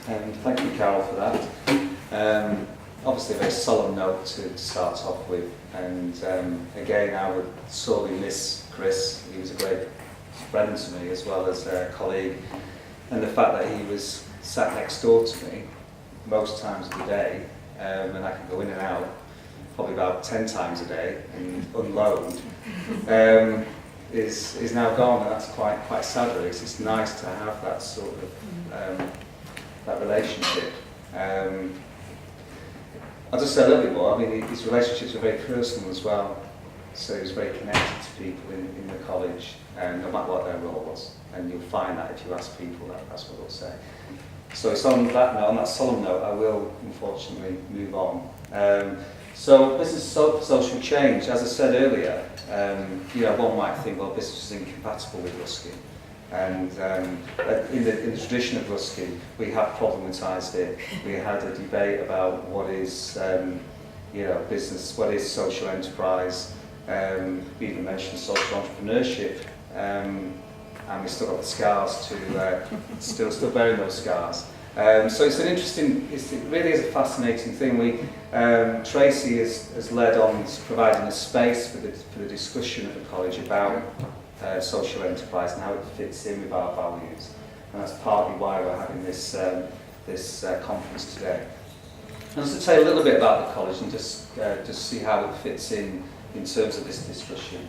Thank you, Carol, for that. Obviously, a very solemn note to start off with, and again, I would sorely miss Chris. He was a great friend to me as well as a colleague, and the fact that he was sat next door to me most times of the day, and I could go in and out probably about 10 times a day and unload, is now gone, and that's quite sad really. It's nice to have that sort of that relationship. I'll just say a little bit more. I mean, his relationships are very personal as well, so he was very connected to people in the college, no matter what their role was, and you'll find that if you ask people, that's what they'll say. So it's on that note, on that solemn note, I will unfortunately move on. So business social change, as I said earlier, one might think, well, business is incompatible with Ruskin. And in the tradition of Ruskin, we have problematised it. We had a debate about what is, business, what is social enterprise. We even mentioned social entrepreneurship, and we still got the scars to still bearing those scars. So it's an interesting, it really is a fascinating thing. Tracy has led on providing a space for the discussion at the college about social enterprise and how it fits in with our values, and that's partly why we're having this conference today. And just to tell you a little bit about the college and just see how it fits in terms of this discussion.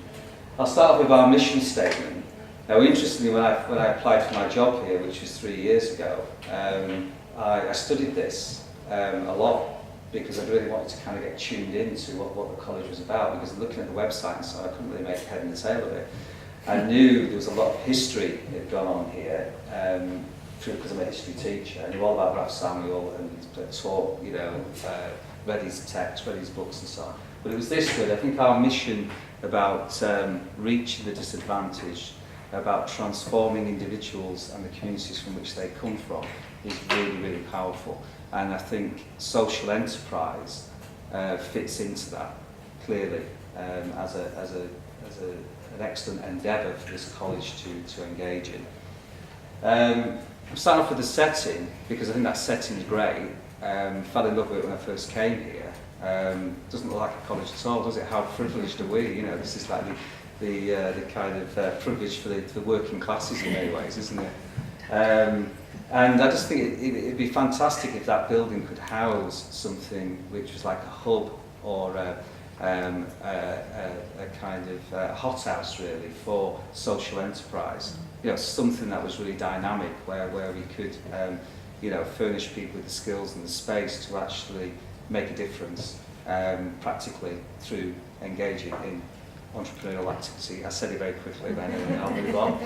I'll start off with our mission statement. Now, interestingly, when I applied for my job here, which was 3 years ago, I studied this a lot because I really wanted to kind of get tuned into what the college was about, because looking at the website and so I couldn't really make a head and the tail of it. I knew there was a lot of history that had gone on here, because I'm a history teacher. I knew all about Ralph Samuel and taught, read his texts, read his books and so on. But it was this really, I think our mission about reaching the disadvantaged, about transforming individuals and the communities from which they come from is really, really powerful. And I think social enterprise fits into that clearly as an excellent endeavour for this college to engage in. I'm starting off with the setting because I think that setting is great. Fell in love with it when I first came here. Doesn't look like a college at all, does it? How privileged are we? This is like the kind of privilege for the working classes in many ways, isn't it? And I just think it'd be fantastic if that building could house something which was like a hub or a kind of hothouse really for social enterprise. Something that was really dynamic where we could furnish people with the skills and the space to actually make a difference practically through engaging in entrepreneurial activity. I said it very quickly, but anyway, I'll move on.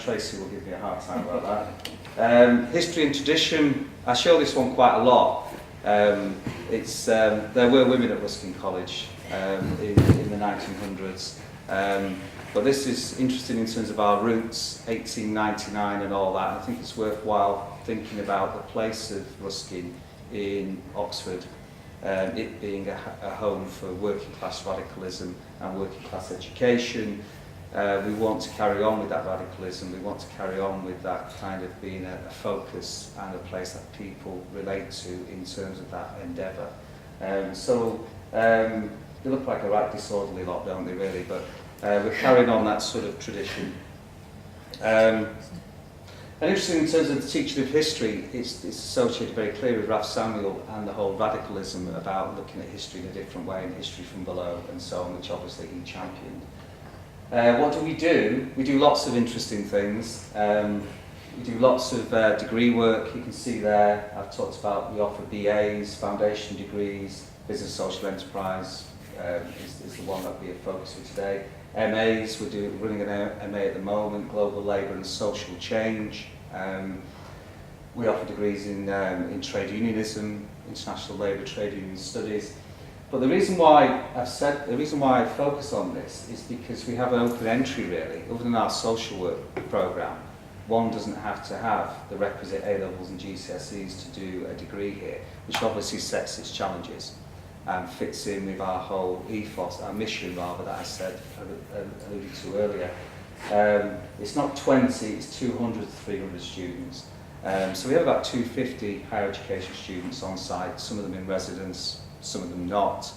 Tracy will give me a hard time about that. History and tradition, I show this one quite a lot. There were women at Ruskin College in the 1900s, but this is interesting in terms of our roots, 1899 and all that. I think it's worthwhile thinking about the place of Ruskin in Oxford, it being a home for working class radicalism and working class education. We want to carry on with that radicalism, we want to carry on with that kind of being a focus and a place that people relate to in terms of that endeavour. They look like a right disorderly lot, don't they really, but we're carrying on that sort of tradition. And interesting in terms of the teaching of history, it's associated very clearly with Ralph Samuel and the whole radicalism about looking at history in a different way, and history from below and so on, which obviously he championed. What do? We do lots of interesting things. We do lots of degree work. You can see there, I've talked about, we offer BAs, foundation degrees, business social enterprise is the one that we are focusing today. MAs, we're running an MA at the moment, global labour and social change. We offer degrees in trade unionism, international labour, trade union studies. But the reason why I focus on this is because we have an open entry really. Other than our social work programme, one doesn't have to have the requisite A-levels and GCSEs to do a degree here, which obviously sets its challenges and fits in with our whole ethos, our mission rather, that I said, alluded to earlier. It's not 20, it's 200 to 300 students. So we have about 250 higher education students on site, some of them in residence, some of them not.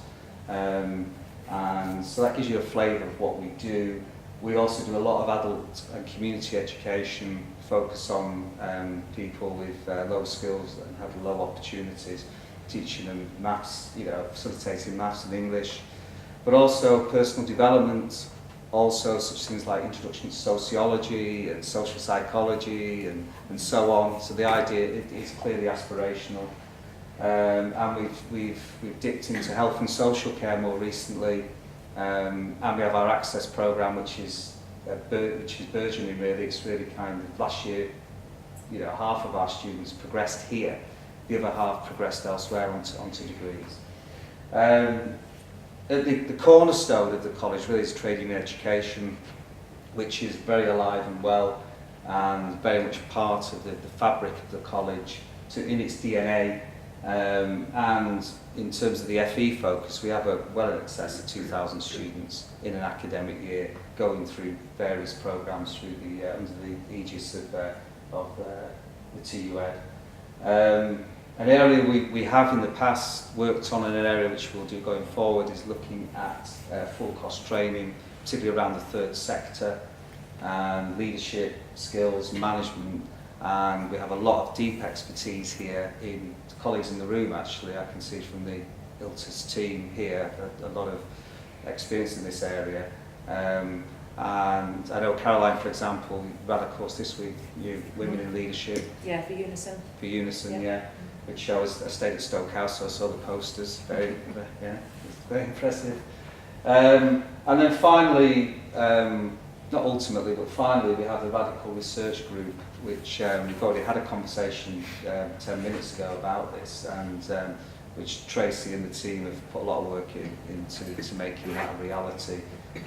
And so that gives you a flavour of what we do. We also do a lot of adult and community education, focus on people with low skills and have low opportunities, teaching them maths, facilitating maths and English, but also personal development, also such things like introduction to sociology and social psychology and so on. So the idea is clearly aspirational. And we've dipped into health and social care more recently, and we have our access programme, which is burgeoning really. It's really kind of, last year, half of our students progressed here, the other half progressed elsewhere onto degrees. The cornerstone of the college really is trade union education, which is very alive and well, and very much part of the fabric of the college, in its DNA. And in terms of the FE focus, we have well in excess of 2,000 students in an academic year going through various programmes through under the aegis of the TU Ed. An area we have in the past worked on, in an area which we'll do going forward, is looking at full cost training, particularly around the third sector, and leadership, skills, management. And we have a lot of deep expertise here in colleagues in the room. Actually, I can see from the ILTIS team here a lot of experience in this area. And I know Caroline, for example, ran a course this week, new Women in Leadership. Yeah, for Unison. For Unison, yeah. Which I stayed at Stoke House, so I saw the posters. Very impressive. And then finally, not ultimately, but finally, we have the Radical Research Group, which we've already had a conversation 10 minutes ago about this, and which Tracy and the team have put a lot of work into making that a reality,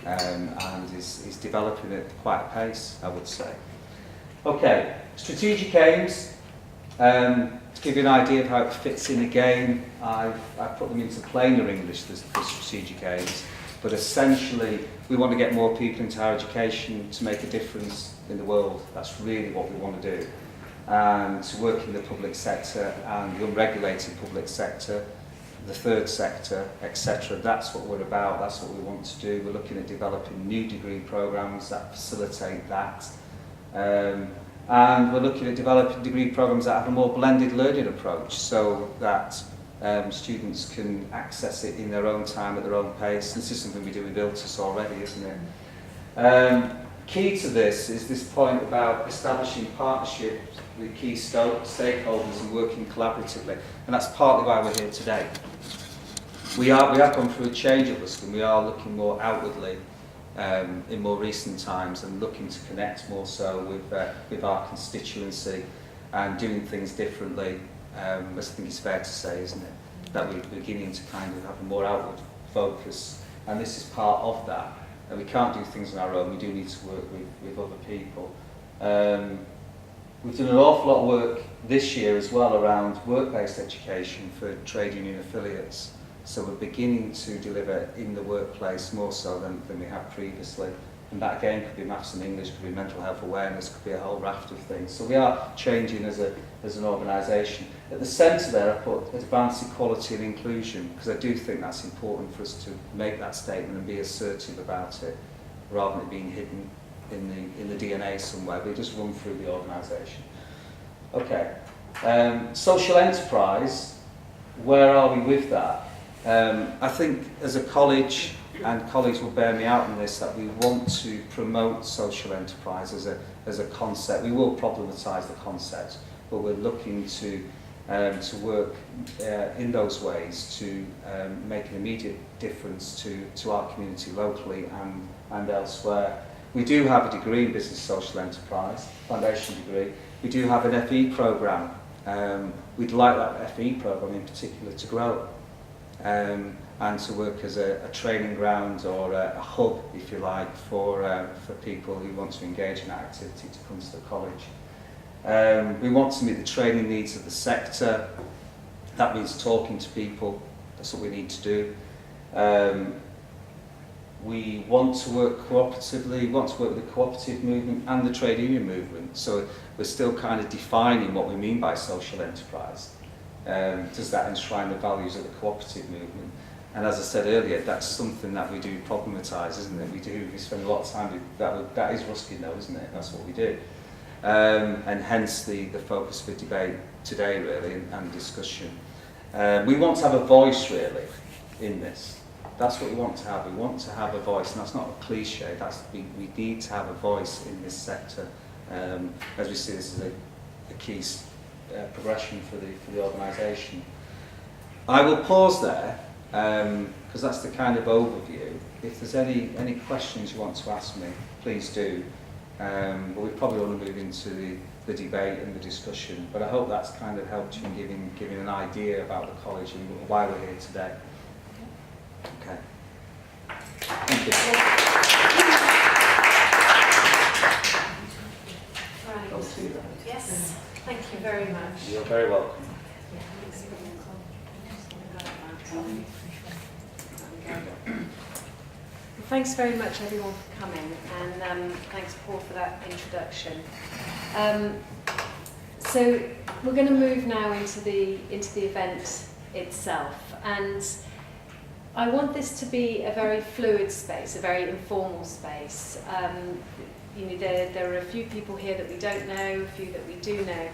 and is developing at quite a pace, I would say. Okay, strategic aims. To give you an idea of how it fits in again, I've put them into plainer English, the strategic aims. But essentially, we want to get more people into higher education to make a difference in the world. That's really what we want to do. And to work in the public sector and the unregulated public sector, the third sector, etc. That's what we're about, that's what we want to do. We're looking at developing new degree programmes that facilitate that. And we're looking at developing degree programmes that have a more blended learning approach, so that students can access it in their own time, at their own pace. This is something we do with ILTIS already, isn't it? Key to this is this point about establishing partnerships with key stakeholders and working collaboratively. And that's partly why we're here today. We have gone through a change at Ruskin. We are looking more outwardly in more recent times and looking to connect more so with our constituency and doing things differently. As I think it's fair to say, isn't it? That we're beginning to kind of have a more outward focus, and this is part of that. And we can't do things on our own, we do need to work with other people. We've done an awful lot of work this year as well around work-based education for trade union affiliates. So we're beginning to deliver in the workplace more so than we have previously. And that again could be maths and English, could be mental health awareness, could be a whole raft of things. So we are changing as an organisation. At the centre there I put advance equality and inclusion, because I do think that's important for us to make that statement and be assertive about it, rather than it being hidden in the DNA somewhere. We just run through the organisation. Okay, social enterprise, where are we with that? I think as a college, and colleagues will bear me out on this, that we want to promote social enterprise as a concept. We will problematise the concept, but we're looking to work in those ways to make an immediate difference to our community locally and elsewhere. We do have a degree in business social enterprise, foundation degree. We do have an FE programme. We'd like that FE programme in particular to grow. And to work as a training ground or a hub, if you like, for people who want to engage in that activity to come to the college. We want to meet the training needs of the sector. That means talking to people. That's what we need to do. We want to work cooperatively, we want to work with the cooperative movement and the trade union movement. So we're still kind of defining what we mean by social enterprise. Does that enshrine the values of the cooperative movement? And as I said earlier, that's something that we do problematise, isn't it? We spend a lot of time with that is Ruskin though, isn't it? That's what we do. And hence the focus for debate today, really, and discussion. We want to have a voice, really, in this. That's what we want to have. We want to have a voice, and that's not a cliche. We need to have a voice in this sector. As we see, this is a key progression for the organisation. I will pause there, because that's the kind of overview. If there's any questions you want to ask me, please do. But we probably want to move into the debate and the discussion. But I hope that's kind of helped you in giving an idea about the college and why we're here today. Okay. Thank you. Right. Yes, thank you very much. You're very welcome. Thanks very much everyone for coming, and thanks Paul for that introduction. So we're going to move now into the event itself, and I want this to be a very fluid space, a very informal space. You know, there are a few people here that we don't know, a few that we do know,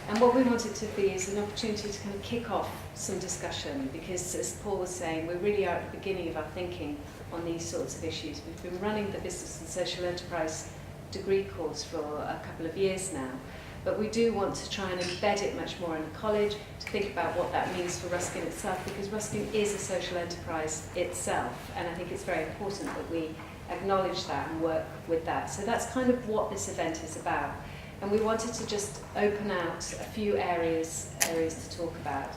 and what we want it to be is an opportunity to kind of kick off some discussion, because as Paul was saying, we really are at the beginning of our thinking on these sorts of issues. We've been running the Business and Social Enterprise degree course for a couple of years now, but we do want to try and embed it much more in the college, to think about what that means for Ruskin itself, because Ruskin is a social enterprise itself, and I think it's very important that we acknowledge that and work with that. So that's kind of what this event is about, and we wanted to just open out a few areas to talk about.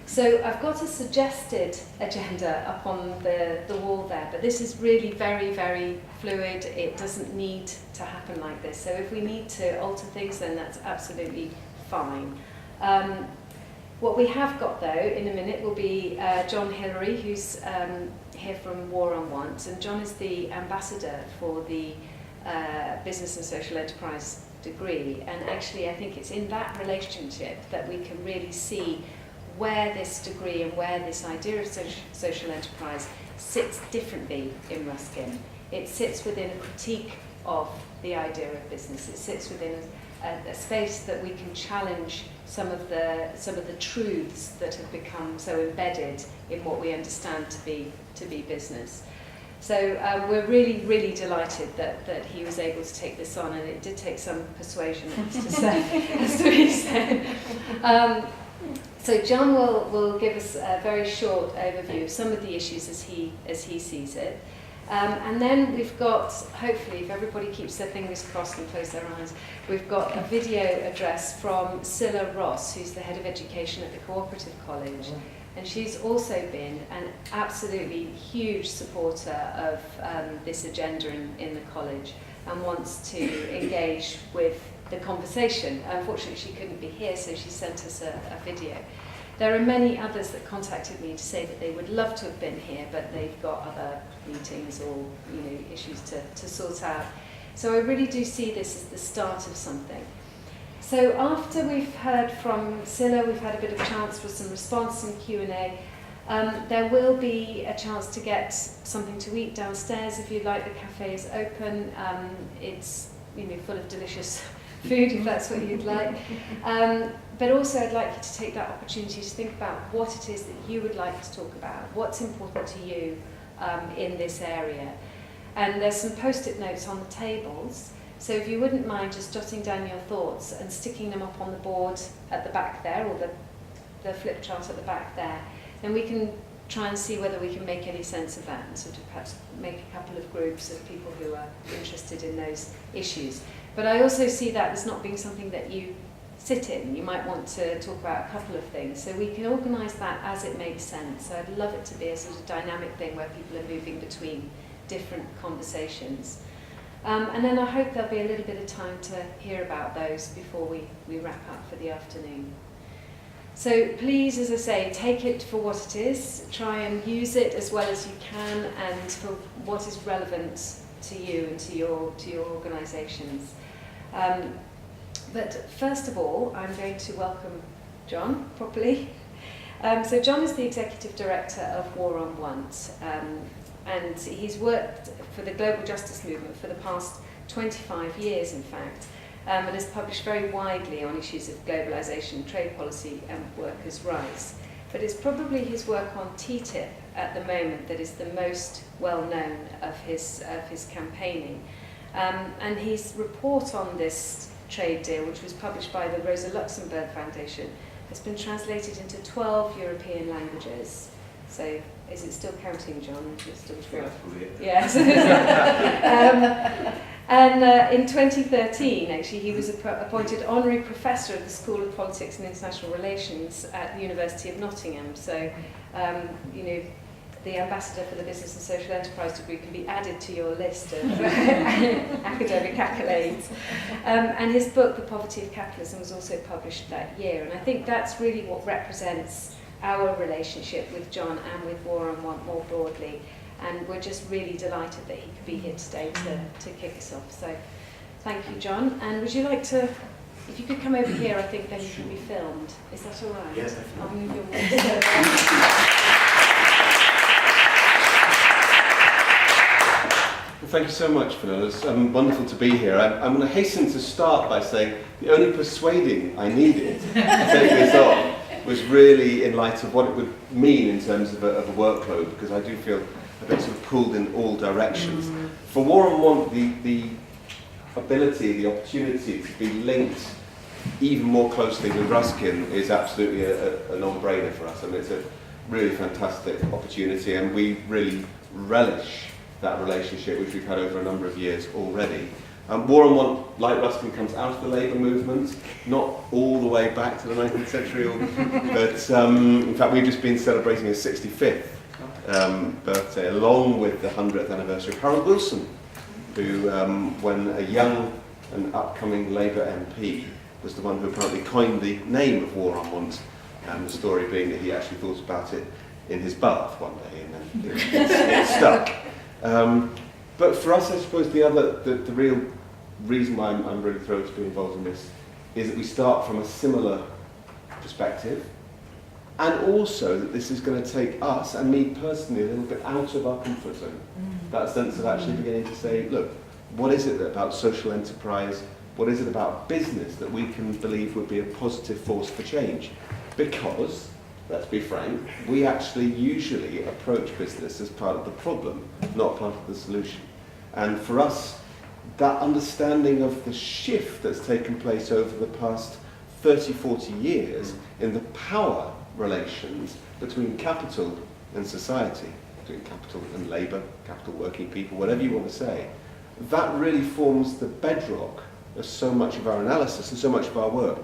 So I've got a suggested agenda up on the wall there, but this is really very, very fluid. It doesn't need to happen like this. So if we need to alter things, then that's absolutely fine. What we have got, though, in a minute will be John Hilary, who's here from War on Want. And John is the ambassador for the Business and Social Enterprise degree. And actually, I think it's in that relationship that we can really see where this degree and where this idea of social enterprise sits differently in Ruskin. It sits within a critique of the idea of business. It sits within a space that we can challenge some of the truths that have become so embedded in what we understand to be business. So we're really, really delighted that he was able to take this on, and it did take some persuasion, as to be said. So John will give us a very short overview of some of the issues as he sees it. And then we've got, hopefully, if everybody keeps their fingers crossed and close their eyes, we've got a video address from Cilla Ross, who's the head of education at the Co-operative College. And she's also been an absolutely huge supporter of this agenda in the college, and wants to engage with the conversation. Unfortunately, she couldn't be here, so she sent us a video. There are many others that contacted me to say that they would love to have been here, but they've got other meetings or issues to sort out. So I really do see this as the start of something. So after we've heard from Cilla, we've had a bit of a chance for some response and Q&A. There will be a chance to get something to eat downstairs if you'd like. The cafe is open. It's full of delicious food if that's what you'd like. But also I'd like you to take that opportunity to think about what it is that you would like to talk about, what's important to you in this area. And there's some post-it notes on the tables, so if you wouldn't mind just jotting down your thoughts and sticking them up on the board at the back there, or the flip chart at the back there, then we can try and see whether we can make any sense of that, and sort of perhaps make a couple of groups of people who are interested in those issues. But I also see that as not being something that you sit in. You might want to talk about a couple of things, so we can organise that as it makes sense. So I'd love it to be a sort of dynamic thing where people are moving between different conversations. And then I hope there'll be a little bit of time to hear about those before we wrap up for the afternoon. So please, as I say, take it for what it is, try and use it as well as you can and for what is relevant to you and to your organisations. But first of all, I'm going to welcome John properly. So John is the Executive Director of War on Want, and he's worked for the global justice movement for the past 25 years, in fact, and has published very widely on issues of globalisation, trade policy and workers' rights. But it's probably his work on TTIP at the moment that is the most well-known of his campaigning. And his report on this trade deal, which was published by the Rosa Luxemburg Foundation, has been translated into 12 European languages. So, is it still counting, John? It's still true. Yes. And in 2013, actually, he was appointed honorary professor of the School of Politics and International Relations at the University of Nottingham. So, you know, the ambassador for the Business and Social Enterprise degree can be added to your list of academic accolades. And his book, The Poverty of Capitalism, was also published that year. And I think that's really what represents our relationship with John and with War on Want more broadly. And we're just really delighted that he could be here today to kick us off. So thank you, John. And would you like to, if you could come over here, I think then you can be filmed. Is that all right? Yes, definitely. I'll move your voice. Well, thank you so much, Fionnuala. It's wonderful to be here. I'm going to hasten to start by saying the only persuading I needed to take this on was really in light of what it would mean in terms of a workload, because I do feel a bit sort of pulled in all directions. For War on Want, the ability, the opportunity to be linked even more closely with Ruskin is absolutely a non-brainer for us. I mean, it's a really fantastic opportunity, and we really relish that relationship, which we've had over a number of years already. War on Want, like Ruskin, comes out of the labour movement, not all the way back to the 19th century, but in fact we've just been celebrating his 65th birthday, along with the 100th anniversary of Harold Wilson, who, when a young and upcoming Labour MP, was the one who apparently coined the name of War on Want, the story being that he actually thought about it in his bath one day, and then it stuck. But for us, I suppose the real reason why I'm really thrilled to be involved in this is that we start from a similar perspective, and also that this is going to take us, and me personally, a little bit out of our comfort zone. That sense of actually beginning to say, look, what is it about social enterprise, what is it about business that we can believe would be a positive force for change? Because, let's be frank, we actually usually approach business as part of the problem, not part of the solution. And for us, that understanding of the shift that's taken place over the past 30, 40 years in the power relations between capital and society, between capital and labour, capital working people, whatever you want to say, that really forms the bedrock of so much of our analysis and so much of our work.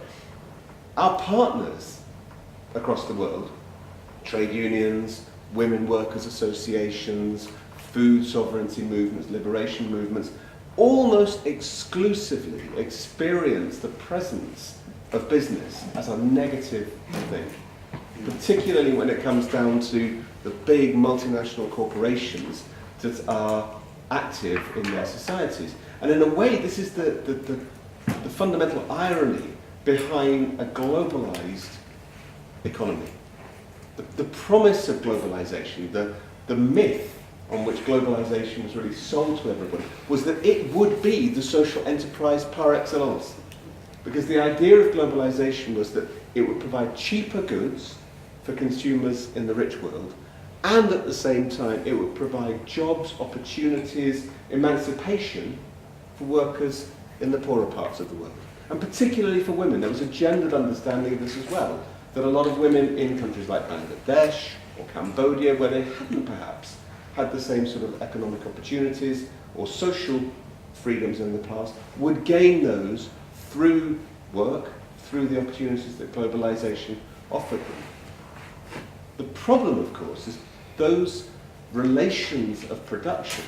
Our partners across the world, trade unions, women workers associations, food sovereignty movements, liberation movements, almost exclusively experience the presence of business as a negative thing, particularly when it comes down to the big multinational corporations that are active in their societies. And in a way, this is the fundamental irony behind a globalized economy. The promise of globalization, the myth on which globalization was really sold to everybody, was that it would be the social enterprise par excellence. Because the idea of globalization was that it would provide cheaper goods for consumers in the rich world, and at the same time it would provide jobs, opportunities, emancipation for workers in the poorer parts of the world. And particularly for women. There was a gendered understanding of this as well, that a lot of women in countries like Bangladesh or Cambodia, where they hadn't perhaps had the same sort of economic opportunities or social freedoms in the past, would gain those through work, through the opportunities that globalization offered them. The problem, of course, is those relations of production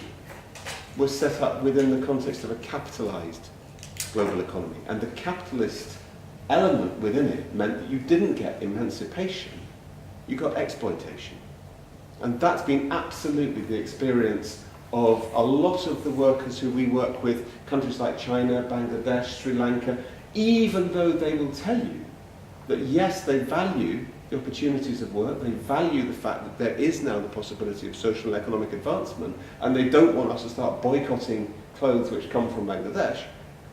were set up within the context of a capitalized global economy, and the capitalist element within it meant that you didn't get emancipation, you got exploitation. And that's been absolutely the experience of a lot of the workers who we work with, countries like China, Bangladesh, Sri Lanka, even though they will tell you that yes, they value the opportunities of work, they value the fact that there is now the possibility of social and economic advancement, and they don't want us to start boycotting clothes which come from Bangladesh.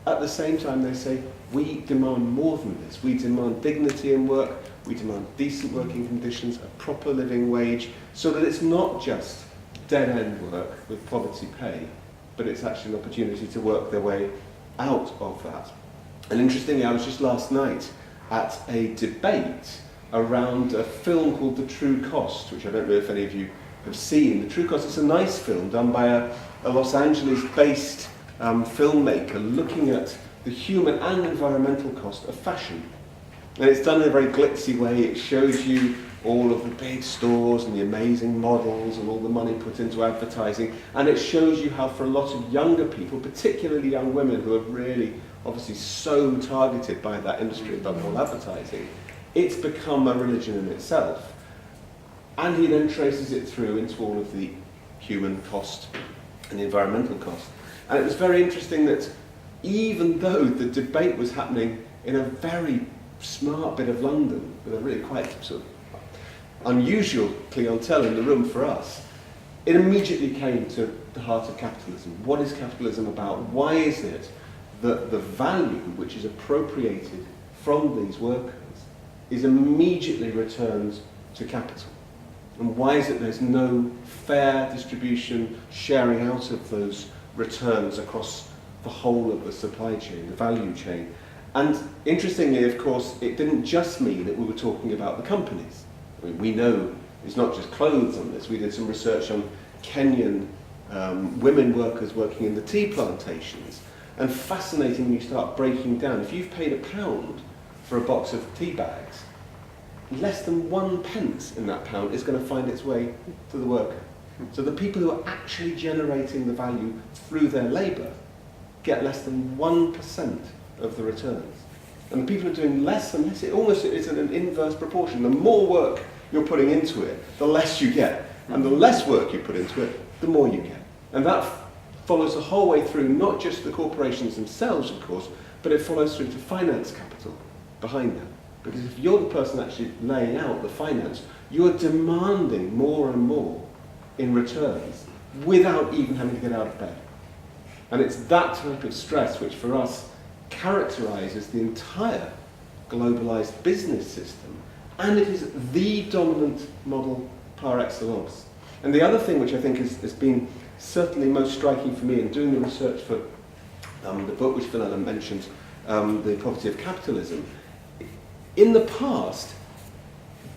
At the same time, they say, we demand more than this. We demand dignity in work, we demand decent working conditions, a proper living wage, so that it's not just dead-end work with poverty pay, but it's actually an opportunity to work their way out of that. And interestingly, I was just last night at a debate around a film called The True Cost, which I don't know if any of you have seen. The True Cost is a nice film done by a Los Angeles-based filmmaker looking at the human and environmental cost of fashion. And it's done in a very glitzy way. It shows you all of the big stores and the amazing models and all the money put into advertising. And it shows you how for a lot of younger people, particularly young women who are really obviously so targeted by that industry of the whole advertising, it's become a religion in itself. And he then traces it through into all of the human cost and the environmental cost. And it was very interesting that even though the debate was happening in a very smart bit of London, with a really quite sort of unusual clientele in the room for us, it immediately came to the heart of capitalism. What is capitalism about? Why is it that the value which is appropriated from these workers is immediately returned to capital? And why is it there's no fair distribution, sharing out of those returns across the whole of the supply chain, the value chain? And interestingly, of course, it didn't just mean that we were talking about the companies. I mean, we know it's not just clothes on this. We did some research on Kenyan women workers working in the tea plantations. And fascinating when you start breaking down. If you've paid £1 for a box of tea bags, less than 1 pence in that pound is going to find its way to the worker. So the people who are actually generating the value through their labour get less than 1% of the returns. And the people who are doing less and less, it almost is in an inverse proportion. The more work you're putting into it, the less you get. And the less work you put into it, the more you get. And that follows the whole way through, not just the corporations themselves, of course, but it follows through to finance capital behind them. Because if you're the person actually laying out the finance, you're demanding more and more in returns without even having to get out of bed. And it's that type of stress which for us characterises the entire globalised business system, and it is the dominant model par excellence. And the other thing which I think has been certainly most striking for me in doing the research for the book which Fenella mentioned, The Poverty of Capitalism, in the past,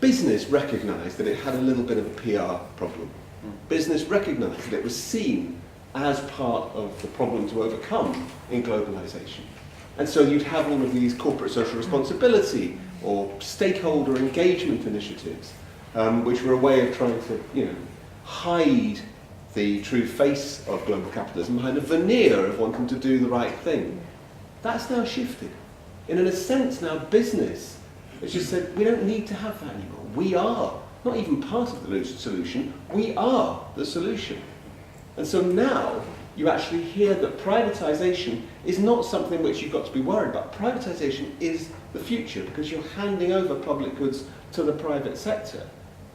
business recognised that it had a little bit of a PR problem. Business recognised that it was seen as part of the problem to overcome in globalisation. And so you'd have all of these corporate social responsibility or stakeholder engagement initiatives, which were a way of trying to, hide the true face of global capitalism behind a veneer of wanting to do the right thing. That's now shifted. And in a sense now business has just said, we don't need to have that anymore. We are not even part of the solution, we are the solution. And so now you actually hear that privatisation is not something which you've got to be worried about. Privatisation is the future because you're handing over public goods to the private sector,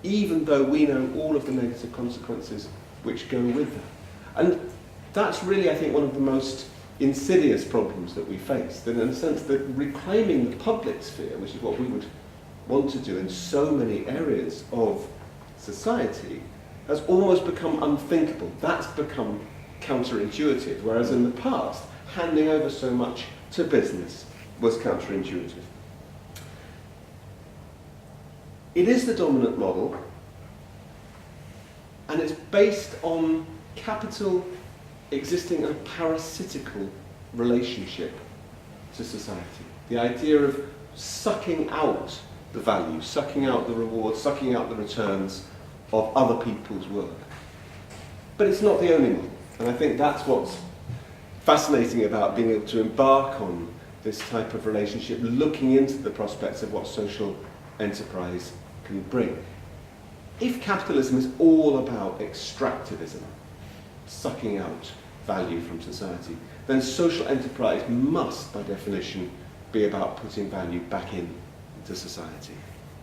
even though we know all of the negative consequences which go with that. And that's really, I think, one of the most insidious problems that we face, that in a sense that reclaiming the public sphere, which is what we would want to do in so many areas of society, has almost become unthinkable. That's become counterintuitive, whereas in the past, handing over so much to business was counterintuitive. It is the dominant model, and it's based on capital existing in a parasitical relationship to society. The idea of sucking out the value, sucking out the rewards, sucking out the returns of other people's work. But it's not the only model, and I think that's what's fascinating about being able to embark on this type of relationship, looking into the prospects of what social enterprise can bring. If capitalism is all about extractivism, sucking out value from society, then social enterprise must, by definition, be about putting value back into society.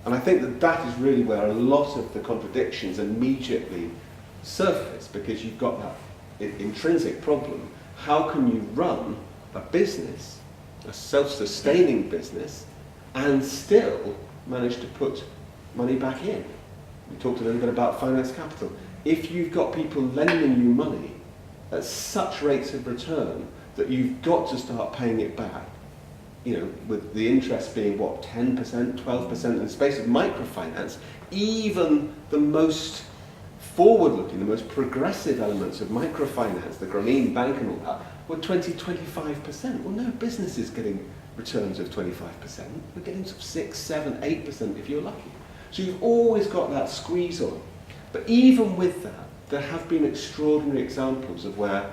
And I think that that is really where a lot of the contradictions immediately surface, because you've got that intrinsic problem. How can you run a business, a self-sustaining business, and still manage to put money back in? We talked a little bit about finance capital. If you've got people lending you money at such rates of return that you've got to start paying it back, you know, with the interest being, what, 10%, 12% in the space of microfinance, even the most forward-looking, the most progressive elements of microfinance, the Grameen Bank and all that, were 20, 25%. Well, no business is getting returns of 25%. We're getting sort of 6, 7, 8% if you're lucky. So you've always got that squeeze on. But even with that, there have been extraordinary examples of where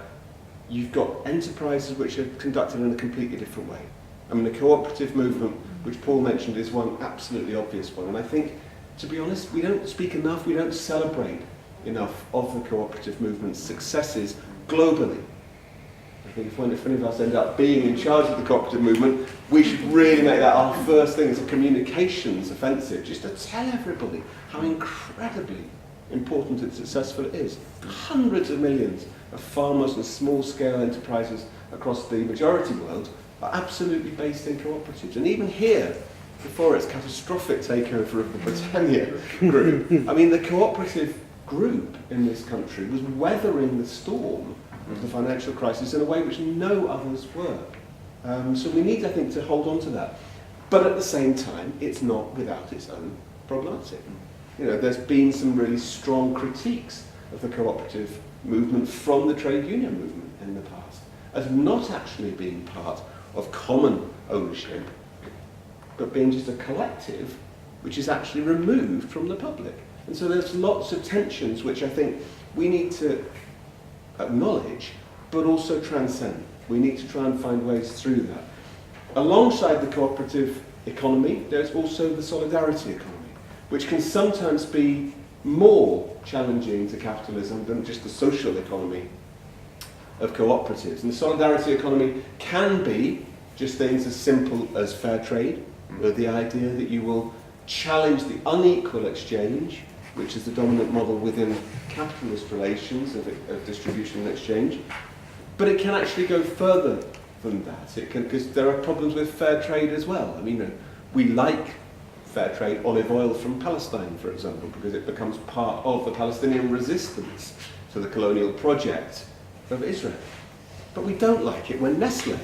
you've got enterprises which are conducted in a completely different way. I mean, the cooperative movement, which Paul mentioned, is one absolutely obvious one. And I think, to be honest, we don't speak enough, we don't celebrate enough of the cooperative movement's successes globally. I think if any of us end up being in charge of the cooperative movement, we should really make that our first thing as a communications offensive, just to tell everybody how incredibly important and successful it is. Hundreds of millions of farmers and small-scale enterprises across the majority world are absolutely based in cooperatives. And even here, before its catastrophic takeover of the Britannia group, I mean, the cooperative group in this country was weathering the storm of the financial crisis in a way which no others were. So we need, I think, to hold on to that. But at the same time, it's not without its own problematic. You know, there's been some really strong critiques of the cooperative movement from the trade union movement in the past, as not actually being part of common ownership, but being just a collective which is actually removed from the public. And so there's lots of tensions which I think we need to acknowledge, but also transcend. We need to try and find ways through that. Alongside the cooperative economy, there's also the solidarity economy, which can sometimes be more challenging to capitalism than just the social economy of cooperatives. And the solidarity economy can be just things as simple as fair trade, or the idea that you will challenge the unequal exchange, which is the dominant model within capitalist relations of distribution and exchange. But it can actually go further than that. It can, because there are problems with fair trade as well. I mean, we like fair trade olive oil from Palestine, for example, because it becomes part of the Palestinian resistance to the colonial project of Israel. But we don't like it when Nestle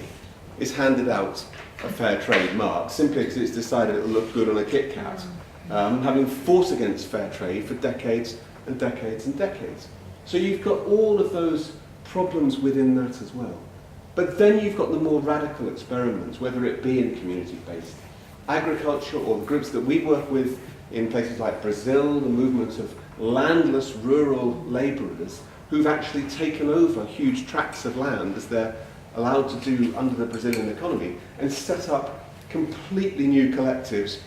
is handed out a fair trade mark simply because it's decided it will look good on a Kit Kat, having fought against fair trade for decades and decades and decades. So you've got all of those problems within that as well. But then you've got the more radical experiments, whether it be in community-based agriculture or the groups that we work with in places like Brazil, the movement of landless rural labourers who've actually taken over huge tracts of land, as they're allowed to do under the Brazilian economy, and set up completely new collectives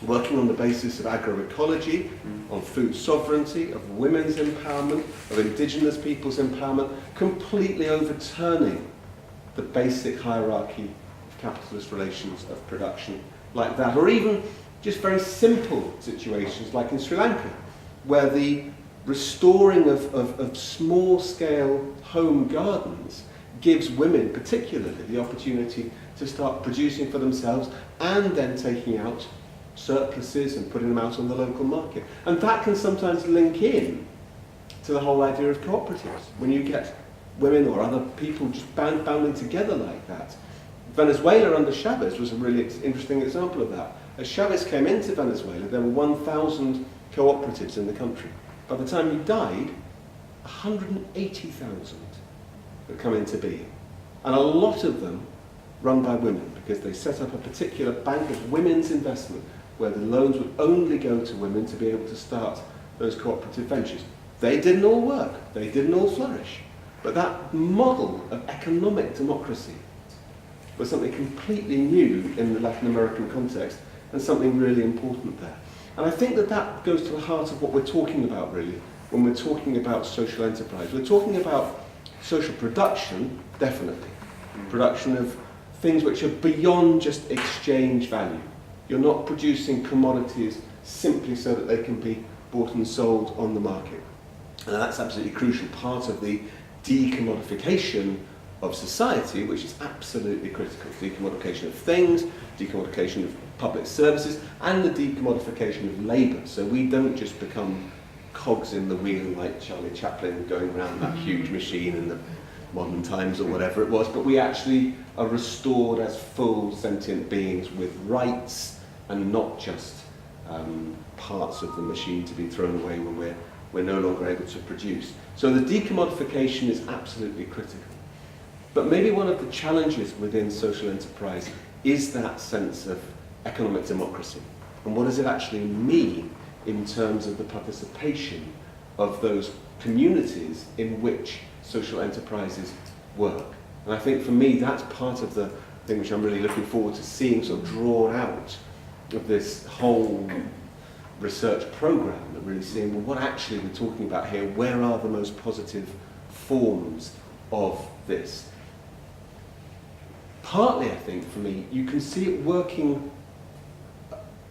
working on the basis of agroecology, on food sovereignty, of women's empowerment, of indigenous people's empowerment, completely overturning the basic hierarchy of capitalist relations of production like that. Or even just very simple situations like in Sri Lanka, where the restoring of small-scale home gardens gives women particularly the opportunity to start producing for themselves and then taking out surpluses and putting them out on the local market. And that can sometimes link in to the whole idea of cooperatives, when you get women or other people just banding together like that. Venezuela under Chavez was a really interesting example of that. As Chavez came into Venezuela, there were 1,000 cooperatives in the country. By the time he died, 180,000 had come into being. And a lot of them run by women, because they set up a particular bank of women's investment where the loans would only go to women to be able to start those cooperative ventures. They didn't all work, they didn't all flourish, but that model of economic democracy but something completely new in the Latin American context, and something really important there. And I think that that goes to the heart of what we're talking about, really, when we're talking about social enterprise. We're talking about social production, definitely. Production of things which are beyond just exchange value. You're not producing commodities simply so that they can be bought and sold on the market. And that's absolutely crucial, part of the decommodification of society, which is absolutely critical. Decommodification of things, decommodification of public services, and the decommodification of labour. So we don't just become cogs in the wheel like Charlie Chaplin going around that huge machine in the modern times or whatever it was, but we actually are restored as full sentient beings with rights and not just parts of the machine to be thrown away when we're no longer able to produce. So the decommodification is absolutely critical. But maybe one of the challenges within social enterprise is that sense of economic democracy. And what does it actually mean in terms of the participation of those communities in which social enterprises work? And I think for me that's part of the thing which I'm really looking forward to seeing sort of drawn out of this whole research program, and really seeing, well, what actually we're talking about here, where are the most positive forms of this? Partly, I think, for me, you can see it working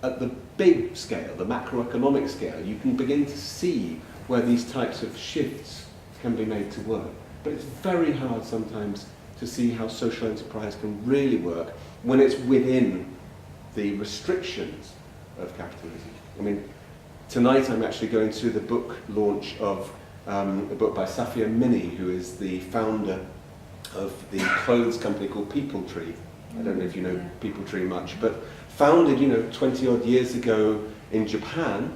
at the big scale, the macroeconomic scale. You can begin to see where these types of shifts can be made to work. But it's very hard sometimes to see how social enterprise can really work when it's within the restrictions of capitalism. I mean, tonight I'm actually going to the book launch of a book by Safia Mini, who is the founder of the clothes company called People Tree. I don't know if you know People Tree much, but founded, 20 odd years ago in Japan,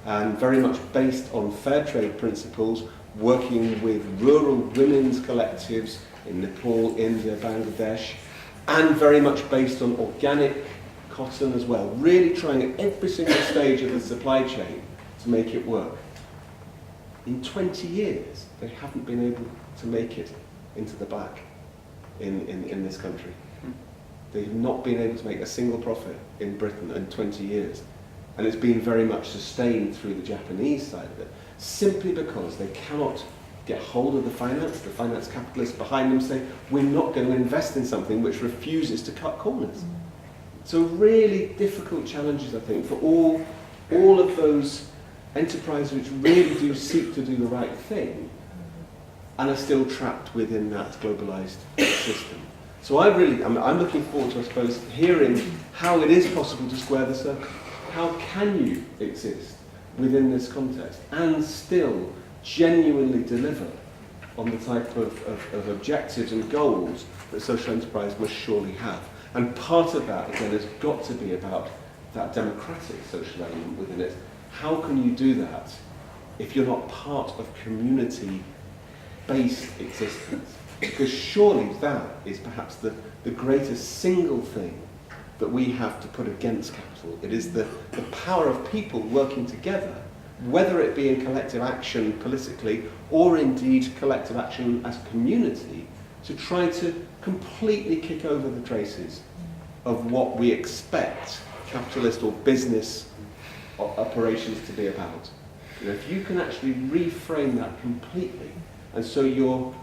and very much based on fair trade principles, working with rural women's collectives in Nepal, India, Bangladesh, and very much based on organic cotton as well, really trying at every single stage of the supply chain to make it work. In 20 years, they haven't been able to make it into the black in this country. They've not been able to make a single profit in Britain in 20 years. And it's been very much sustained through the Japanese side of it, simply because they cannot get hold of the finance capitalists behind them say, we're not going to invest in something which refuses to cut corners. So really difficult challenges, I think, for all of those enterprises which really do seek to do the right thing and are still trapped within that globalized system. So I'm looking forward to, I suppose, hearing how it is possible to square the circle. How can you exist within this context and still genuinely deliver on the type of objectives and goals that social enterprise must surely have? And part of that, again, has got to be about that democratic social element within it. How can you do that if you're not part of community-based existence? Because surely that is perhaps the greatest single thing that we have to put against capital. It is the power of people working together, whether it be in collective action politically or indeed collective action as a community, to try to completely kick over the traces of what we expect capitalist or business operations to be about. If you can actually reframe that completely, and so you're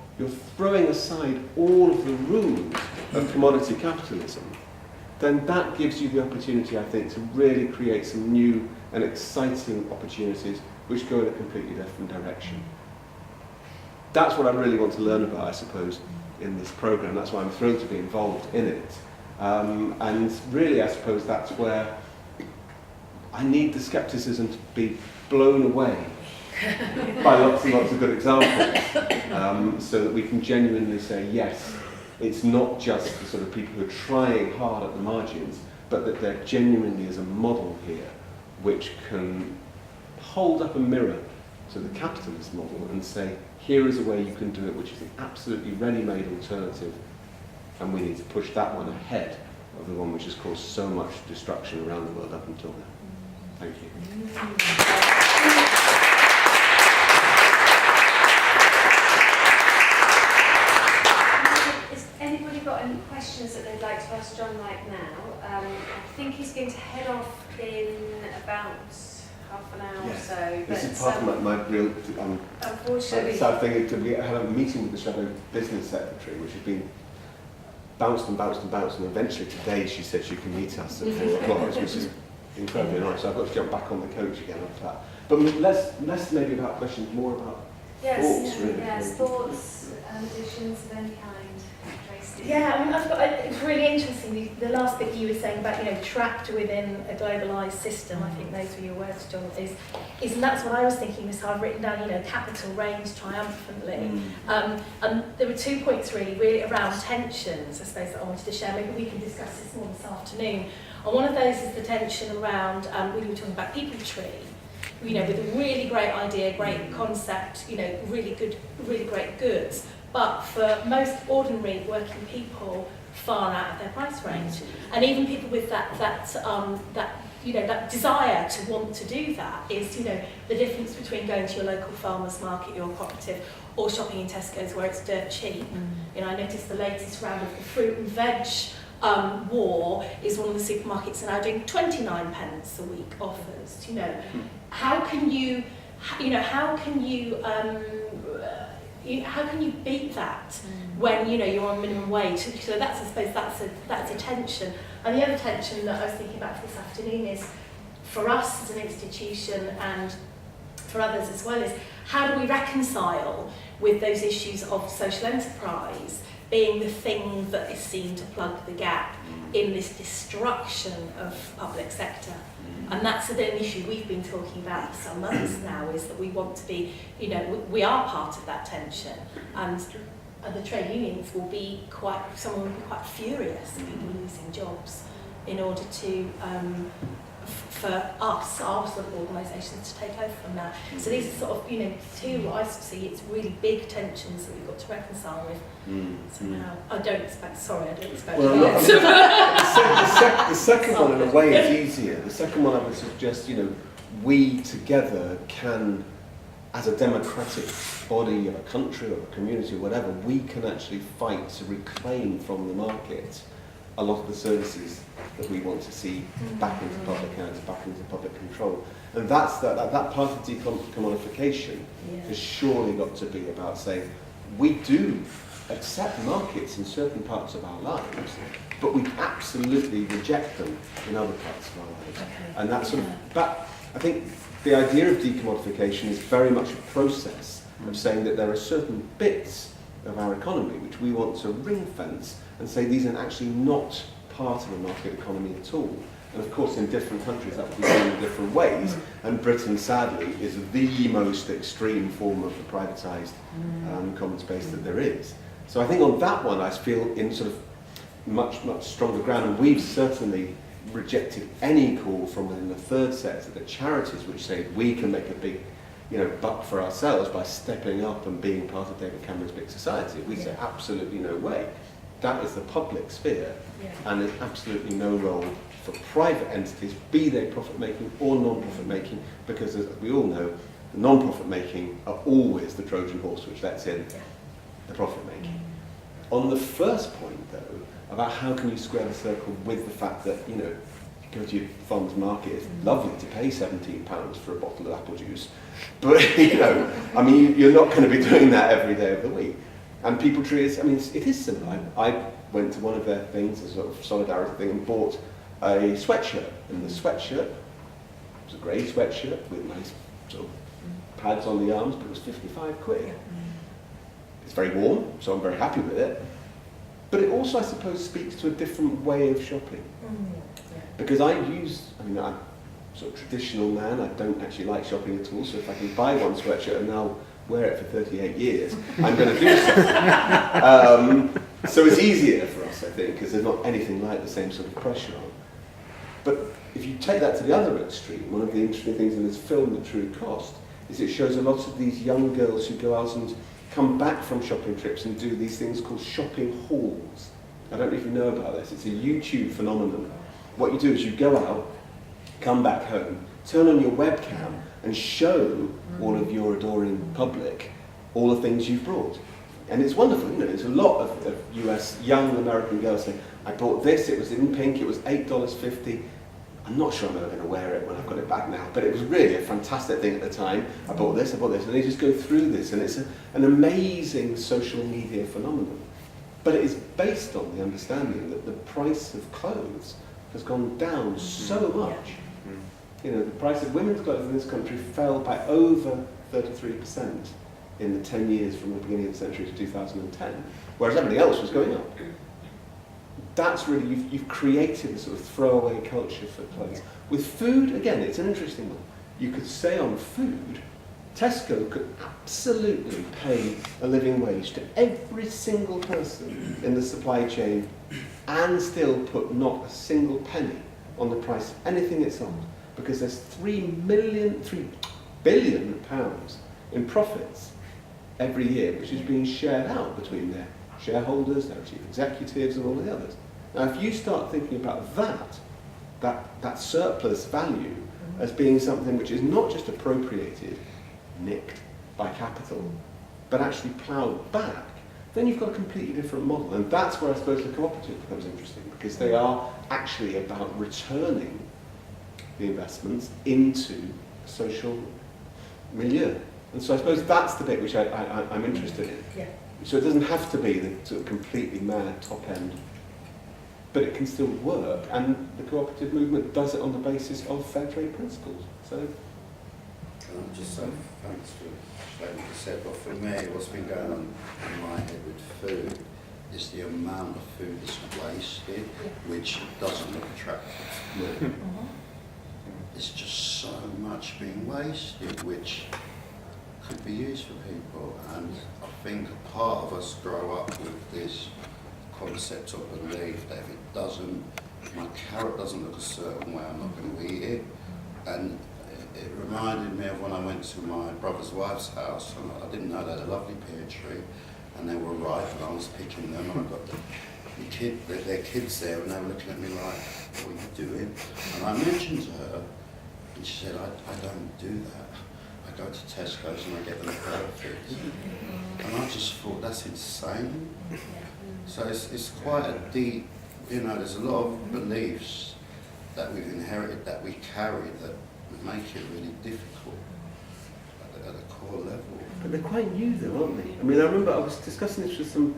throwing aside all of the rules of commodity capitalism, then that gives you the opportunity, I think, to really create some new and exciting opportunities which go in a completely different direction. That's what I really want to learn about, I suppose, in this programme. That's why I'm thrilled to be involved in it. And really, I suppose that's where I need the scepticism to be blown away by lots and lots of good examples, so that we can genuinely say, yes, it's not just the sort of people who are trying hard at the margins, but that there genuinely is a model here which can hold up a mirror to the capitalist model and say, here is a way you can do it, which is an absolutely ready-made alternative, and we need to push that one ahead of the one which has caused so much destruction around the world up until now. Thank you. Is anybody anybody got any questions that they'd like to ask John right now? I think he's going to head off in about half an hour or so. This is part of my real unfortunately, sad thing is that we had a meeting with the Shadow Business Secretary, which has been bounced and bounced and bounced, and eventually today she said she can meet us at 4 o'clock, which is incredibly nice. So I've got to jump back on the coach again after that. But less maybe about questions, more about thoughts, really. Yes, thoughts and additions of any kind. Tracy? Yeah, I mean, it's really interesting, the last bit you were saying about, trapped within a globalised system, I think those were your words, John, is and that's what I was thinking, so I've written down, capital reigns triumphantly. And there were 2 points really around tensions, I suppose, that I wanted to share. Maybe we can discuss this more this afternoon. And one of those is the tension around, we were talking about people tree, with a really great idea, great concept, really great goods. But for most ordinary working people, far out of their price range, and even people with that desire to want to do that is, the difference between going to your local farmer's market, your cooperative, or shopping in Tesco's where it's dirt cheap. I noticed the latest round of the fruit and veg war is one of the supermarkets are now doing 29 pence a week offers. How can you beat that when you're on minimum wage? So that's, I suppose, that's a tension. And the other tension that I was thinking about for this afternoon is, for us as an institution and for others as well, is how do we reconcile with those issues of social enterprise being the thing that is seen to plug the gap in this destruction of public sector? And that's an issue we've been talking about for some months now, is that we want to be, we are part of that tension, and the trade unions will be quite furious at people losing jobs in order to, for us, our sort of organisations to take over from that. So these are sort of, two, I see it's really big tensions that we've got to reconcile with. So now, I don't expect. Well, the second one in a way is easier. The second one I would suggest, we together can, as a democratic body of a country or a community or whatever, we can actually fight to reclaim from the market a lot of the services that we want to see back into public hands, back into public control. And that's that part of decommodification has surely got to be about saying, we do accept markets in certain parts of our lives, but we absolutely reject them in other parts of our lives. Okay. And that's sort of, but I think the idea of decommodification is very much a process of saying that there are certain bits of our economy which we want to ring fence and say these are actually not part of a market economy at all. And of course in different countries that will be done in different ways, and Britain sadly is the most extreme form of the privatised common space that there is. So I think on that one I feel in sort of much stronger ground, and we've certainly rejected any call from within the third sector, the charities which say we can make a big buck for ourselves by stepping up and being part of David Cameron's big society. We say absolutely no way. That is the public sphere, and there's absolutely no role for private entities, be they profit-making or non-profit making, because as we all know, the non-profit making are always the Trojan horse which lets in the profit making. On the first point though, about how can you square the circle with the fact that, you go to your farmer's market, it's lovely to pay £17 for a bottle of apple juice, but I mean, you're not going to be doing that every day of the week. And people treat it, I mean, it is similar. I went to one of their things, a sort of solidarity thing, and bought a sweatshirt. And the sweatshirt was a grey sweatshirt with nice sort of pads on the arms, but it was 55 quid. It's very warm, so I'm very happy with it. But it also, I suppose, speaks to a different way of shopping. Because I'm sort of traditional man, I don't actually like shopping at all, so if I can buy one sweatshirt and I'll wear it for 38 years, I'm going to do so. So it's easier for us, I think, because there's not anything like the same sort of pressure on. But if you take that to the other extreme, one of the interesting things in this film, The True Cost, is it shows a lot of these young girls who go out and come back from shopping trips and do these things called shopping hauls. I don't know if you know about this, it's a YouTube phenomenon. What you do is you go out, come back home, turn on your webcam and show all of your adoring public all the things you've brought. And it's wonderful, you know, there's a lot of US young American girls saying, I bought this, it was in pink, it was $8.50. I'm not sure I'm ever going to wear it when I've got it back now, but it was really a fantastic thing at the time. I bought this, and they just go through this, and it's an amazing social media phenomenon. But it is based on the understanding that the price of clothes has gone down so much. You know, the price of women's clothes in this country fell by over 33% in the 10 years from the beginning of the century to 2010, whereas everything else was going up. That's really, you've created a sort of throwaway culture for clothes. Yeah. With food, again, it's an interesting one. You could say on food, Tesco could absolutely pay a living wage to every single person in the supply chain and still put not a single penny on the price of anything it's on, because there's £3 billion pounds in profits every year, which is being shared out between their shareholders, their chief executives, and all the others. Now, if you start thinking about that surplus value as being something which is not just appropriated, nicked by capital, but actually ploughed back, then you've got a completely different model. And that's where I suppose the cooperative becomes interesting, because they are actually about returning the investments into social milieu. And so I suppose that's the bit which I'm interested in. Yeah. So it doesn't have to be the sort of completely mad top end, but it can still work. And the cooperative movement does it on the basis of fair trade principles. So, can I just say thanks for what you said, but for me, what's been going on in my head with food is the amount of food that's wasted, which doesn't look attractive. It's just so much being wasted, which could be used for people. And I think a part of us grow up with this concept of belief that if my carrot doesn't look a certain way, I'm not going to eat it. And it reminded me of when I went to my brother's wife's house, and I didn't know they had a lovely pear tree, and they were ripe, and I was picking them, and I got their kids there, and they were looking at me like, what are you doing? And I mentioned to her, and she said, I don't do that. I go to Tesco's and I get them perfect. And I just thought, that's insane. So it's quite a deep, there's a lot of beliefs that we've inherited, that we carry, that make it really difficult at a core level. But they're quite new though, aren't they? I mean, I remember I was discussing this with some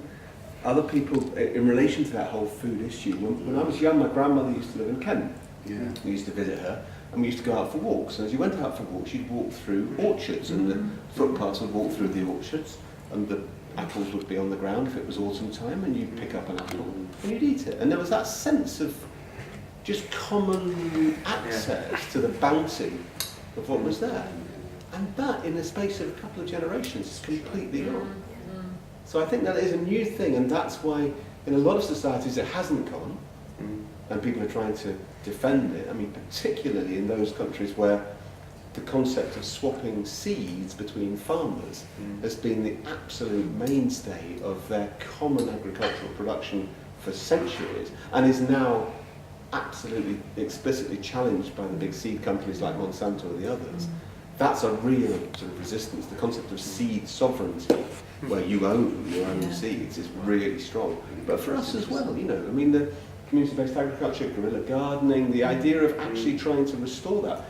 other people in relation to that whole food issue. When I was young, my grandmother used to live in Kent. Yeah. We used to visit her, and we used to go out for walks. And as you went out for walks, you'd walk through orchards, and the footpaths would walk through the orchards, and the apples would be on the ground if it was autumn time, and you'd pick up an apple and you'd eat it. And there was that sense of just common access to the bounty of what was there. And that, in the space of a couple of generations, is completely gone. So I think that is a new thing, and that's why in a lot of societies it hasn't gone, and people are trying to defend it. I mean, particularly in those countries where the concept of swapping seeds between farmers has been the absolute mainstay of their common agricultural production for centuries, and is now absolutely explicitly challenged by the big seed companies like Monsanto or the others. That's a real sort of resistance. The concept of seed sovereignty, where you own your own seeds, is really strong. But for us as well, I mean, the community-based agriculture, guerrilla gardening, the idea of actually trying to restore that.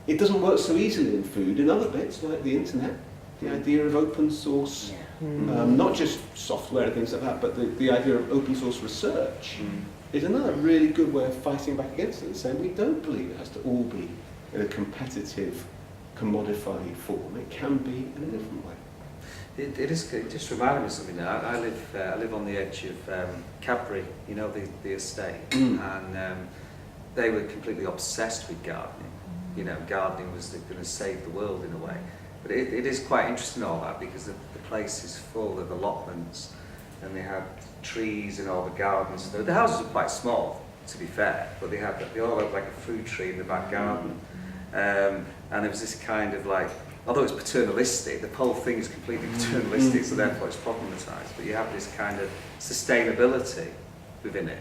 It doesn't work so easily in food. In other bits, like the internet, the idea of open source, not just software and things like that, but the idea of open source research is another really good way of fighting back against it and saying we don't believe it has to all be in a competitive, commodified form. It can be in a different way. It just reminded me of something now. I live on the edge of Cadbury, the estate, and they were completely obsessed with gardening. Gardening was going to save the world in a way. But it is quite interesting all that, because the place is full of allotments, and they had trees in all the gardens. The houses are quite small, to be fair, but they all had like a fruit tree in the back garden. And there was this kind of like, although it's paternalistic, the whole thing is completely paternalistic, so therefore it's problematized. But you have this kind of sustainability within it,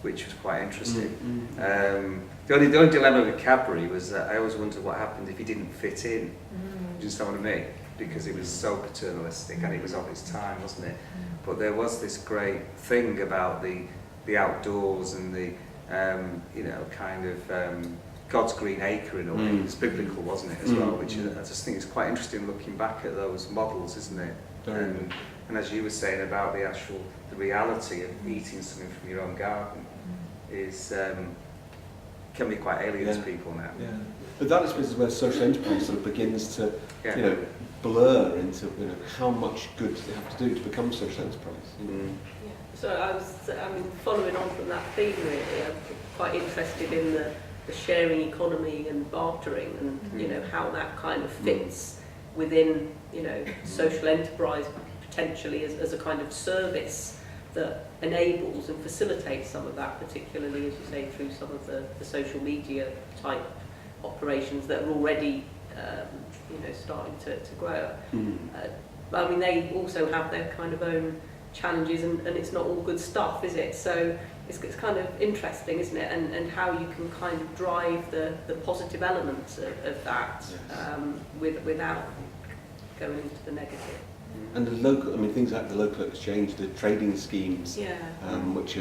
which was quite interesting. The only dilemma with Cadbury was that I always wondered what happened if you didn't fit in. Do you understand what I mean? because it was so paternalistic and it was of its time, wasn't it? But there was this great thing about the outdoors and the you know, kind of God's green acre in a way. It's biblical, wasn't it, as well? Which I just think is quite interesting looking back at those models, isn't it? And as you were saying about the reality of eating something from your own garden is can be quite alien to people now. Yeah. But that is where social enterprise sort of begins to, you know, blur into, you know, how much good they have to do to become social enterprise. Yeah. So I mean, following on from that theme, really, I'm quite interested in the sharing economy and bartering, and you know how that kind of fits within, you know, social enterprise potentially as a kind of service that enables and facilitates some of that, particularly, as you say, through some of the social media type operations that are already you know, starting to grow. I mean, they also have their kind of own challenges, and it's not all good stuff, is it? So it's kind of interesting, isn't it? And how you can kind of drive the positive elements of that without going into the negative. And the local, I mean, things like the local exchange, the trading schemes, which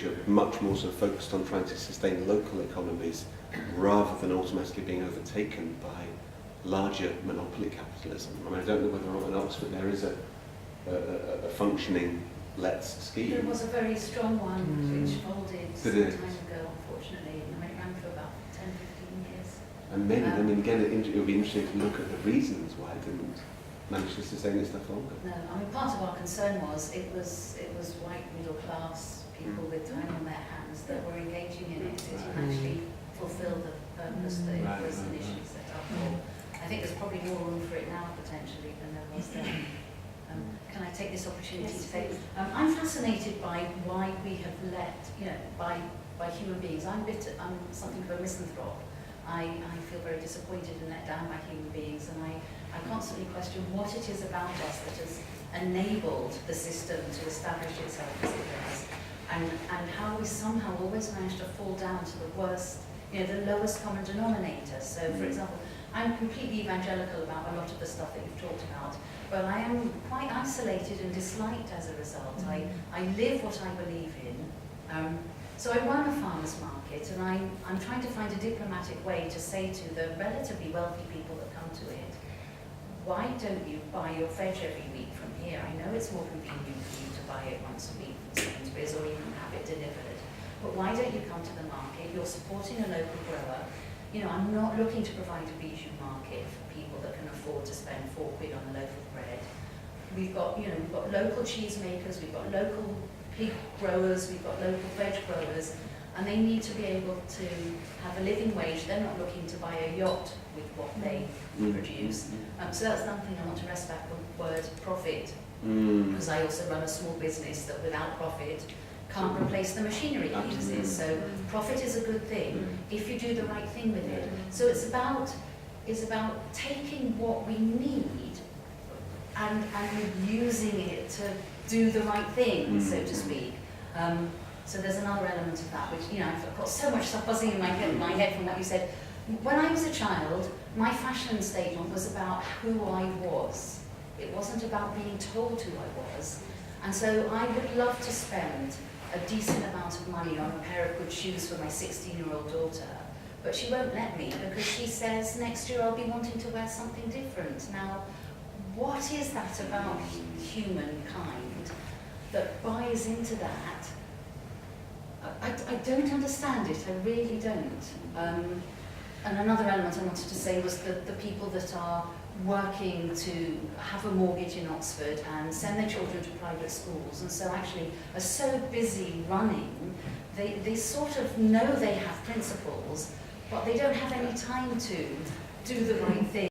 are much more sort of focused on trying to sustain local economies rather than automatically being overtaken by larger monopoly capitalism. I mean, I don't know whether or not in Oxford there is a functioning Let's scheme. There was a very strong one which folded some time ago, unfortunately. I mean, it ran for about 10-15 years. And maybe, I mean, again, it would be interesting to look at the reasons why it didn't manage to sustain its stuff longer. No, I mean, part of our concern was it was white middle class people with time on their hands that were engaging in it. It didn't actually fulfil the purpose that it was initially set up for. I think there's probably more room for it now, potentially, than there was then. Can I take this opportunity to say, I'm fascinated by why we have let, you know, by human beings. I'm something of a misanthrope. I feel very disappointed and let down by human beings, and I constantly question what it is about us that has enabled the system to establish itself as it does, and how we somehow always manage to fall down to the worst, you know, the lowest common denominator. So, for example, I'm completely evangelical about a lot of the stuff that you've talked about, but I am quite isolated and disliked as a result. I live what I believe in. So I run a farmer's market, and I'm trying to find a diplomatic way to say to the relatively wealthy people that come to it, why don't you buy your veg every week from here? I know it's more convenient for you to buy it once a week from Sainsbury's or even have it delivered, but why don't you come to the market? You're supporting a local grower. You know, I'm not looking to provide a bijou market for people that can afford to spend £4 on a loaf of bread. We've got, you know, we've got local cheese makers, we've got local pig growers, we've got local veg growers, and they need to be able to have a living wage. They're not looking to buy a yacht with what they produce. So that's something I want to rest back on the word profit, because I also run a small business that without profit can't replace the machinery it uses. So profit is a good thing if you do the right thing with it. So it's about taking what we need and using it to do the right thing, so to speak. So there's another element of that, which, you know, I've got so much stuff buzzing in my head from what you said. When I was a child, my fashion statement was about who I was. It wasn't about being told who I was. And so I would love to spend a decent amount of money on a pair of good shoes for my 16-year-old daughter, but she won't let me because she says next year I'll be wanting to wear something different. Now, what is that about humankind that buys into that? I don't understand it, I really don't. And another element I wanted to say was the people that are working to have a mortgage in Oxford and send their children to private schools, and so actually are so busy running, they sort of know they have principles, but they don't have any time to do the right thing.